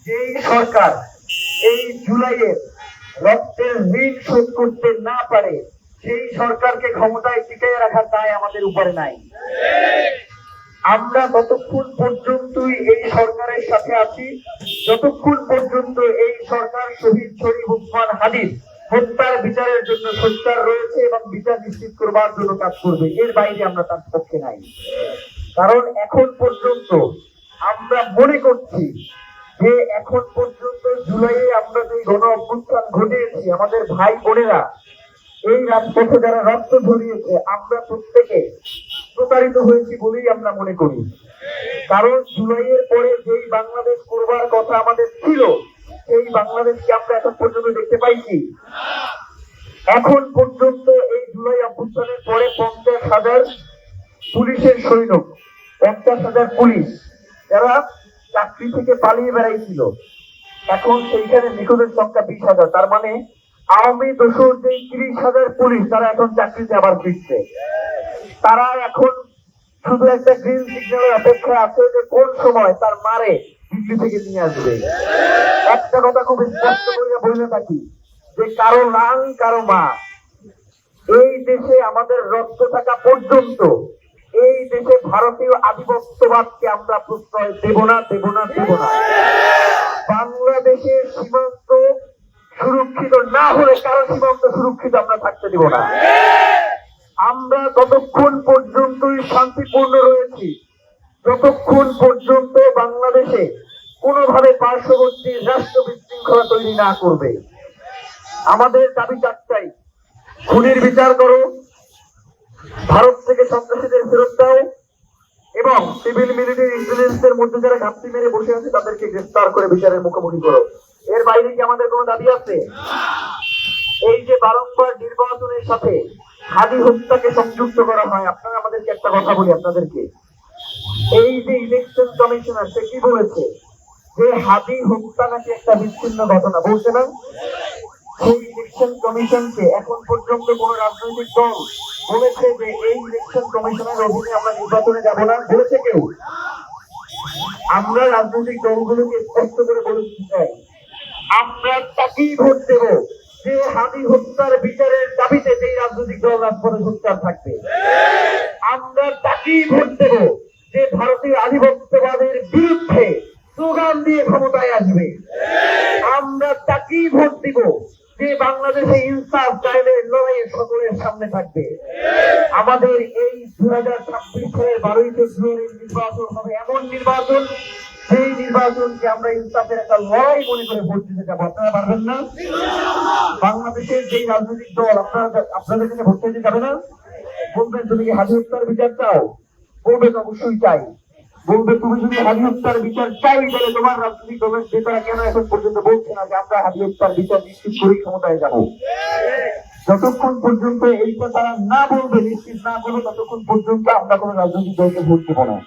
যেই সরকার এই জুলাইয়ের রক্তের ঋণ শোধ করতে না পারে সেই সরকারকে ক্ষমতায় টিকিয়ে রাখার দায় আমাদের উপরে নাই। আমরা ততক্ষণ পর্যন্তই এই সরকারের সাথে আছি যতক্ষণ পর্যন্ত এই সরকার শহীদ শরীফ ওসমান হাদির হত্যার বিচারের জন্য সোচ্চার রয়েছে এবং বিচার নিশ্চিত করবার জন্য কাজ করবে। এর বাইরে আমরা তার পক্ষে নাই। কারণ এখন পর্যন্ত আমরা মনে করছি যে এখন পর্যন্ত জুলাইয়ে আমরা যে গণ অভ্যুত্থান ঘটিয়েছি, আমাদের ভাই বোনেরা এই রাজপথে যারা রক্ত ঝরিয়েছে, আমরা প্রত্যেকে প্রতারিত হয়েছি বলেই আমরা মনে করি। কারণ জুলাইয়ের পরে যেই বাংলাদেশ করবার কথা আমাদের ছিল, এই বাংলাদেশকে আমরা এখন পর্যন্ত দেখতে পাইছি। এখন পর্যন্ত এই জুলাই অভ্যুত্থানের পরে 50,000 পুলিশের সৈন্য, 50,000 পুলিশ যারা চাকরি থেকে পালিয়ে বেড়াইছিল, এখন সেইখানে নিখোঁজের সংখ্যা 20,000। তার মানে আওয়ামী দোষর যে 30,000 পুলিশ তারা এখন চাকরিতে আবার ফিরছে। তারা এখন শুধু একটা গ্রিন সিগন্যালের অপেক্ষা আছে যে কোন সময় তার মারে দিল্লি থেকে নিয়ে আসবে। একটা কথা খুব স্পষ্ট করে বলে থাকি যে কারো রাং কারো মা, এই দেশে আমাদের রক্ত থাকা পর্যন্ত এই দেশে ভারতীয় আধিপত্যবাদকে আমরা প্রশ্রয় দেব না, দেব না, দেব না। বাংলাদেশের সীমান্ত সুরক্ষিত না হলে কারো সীমান্ত সুরক্ষিত আমরা থাকতে দেব না। আমরা ততক্ষণ পর্যন্তই শান্তিপূর্ণ রয়েছি যতক্ষণ পর্যন্ত বাংলাদেশে কোনোভাবে পার্শ্ববর্তী রাষ্ট্র বিশৃঙ্খলা তৈরি না করবে। আমাদের দাবি চারটাই: খুনির বিচার করো, ভারত থেকে সন্ত্রাসীদের ফেরত দাও এবং সিভিল মিলিটারি ইন্টেলিজেন্সের মধ্যে যারা ঘাপটি মেরে বসে আছে তাদেরকে গ্রেফতার করে বিচারের মুখোমুখি করো। এর বাইরে কি আমাদের কোনো দাবি আছে? এই যে বারংবার নির্বাচনের সাথে হাদি হত্যাকে সংযুক্ত করা হয়, আপনারা আমাদেরকে একটা কথা বলি আপনাদেরকে, এই যে ইলেকশন কমিশনার সে কি বলেছে যে হাদি হত্যা নাকি একটা বিচ্ছিন্ন ঘটনা, বলছে না? সেই ইলেকশন কমিশনকে এখন পর্যন্ত কোন রাজনৈতিক দল বলেছে যে এই ইলেকশন কমিশনের অধীনে আমরা নির্বাচনে যাব না? বলেছে কেউ? আমরা রাজনৈতিক দলগুলোকে স্পষ্ট করে বলে দিতে চাই, আমরা তাকেই ভোট দেব যে হাদি হত্যার বিচারের দাবিতে যেই রাজনৈতিক দল রাজপথে সোচ্চার থাকবে। আমরা তাকেই ভোট দেব যে ভারতীয় আধিপত্যবাদের বিরুদ্ধে স্লোগান দিয়ে ক্ষমতায় আসবে। আমরা তাকেই ভোট দিব যে বাংলাদেশে ইনসাফ কায়েমের লড়াইয়ে সকলের সামনে থাকবে। আমাদের এই 2026 সালের 12ই ফেব্রুয়ারি নির্বাচন হবে এমন নির্বাচন, সেই নির্বাচনকে আমরা ইনসাফের একটা লড়াই মনে করে ভোট দিতে যাবো। আপনারা পারবেন না? বাংলাদেশের যেই রাজনৈতিক দল আপনাদের কাছে ভোট দিতে যাবে না, বলবেন তুমি কি হাদি হত্যার বিচার চাও? বলবে অবশ্যই চাই। বলবে তুমি যদি হাদি হত্যার বিচার চাই তাহলে তোমার রাজনৈতিক দলের নেতারা কেন এখন পর্যন্ত বলছে না যে আমরা হাদি হত্যার বিচার নিশ্চিত করেই ক্ষমতায় যাবো? যতক্ষণ পর্যন্ত এইটা তারা না বলবে, নিশ্চিত না করবে, ততক্ষণ পর্যন্ত আমরা কোনো রাজনৈতিক দলকে ভোট দেবো না।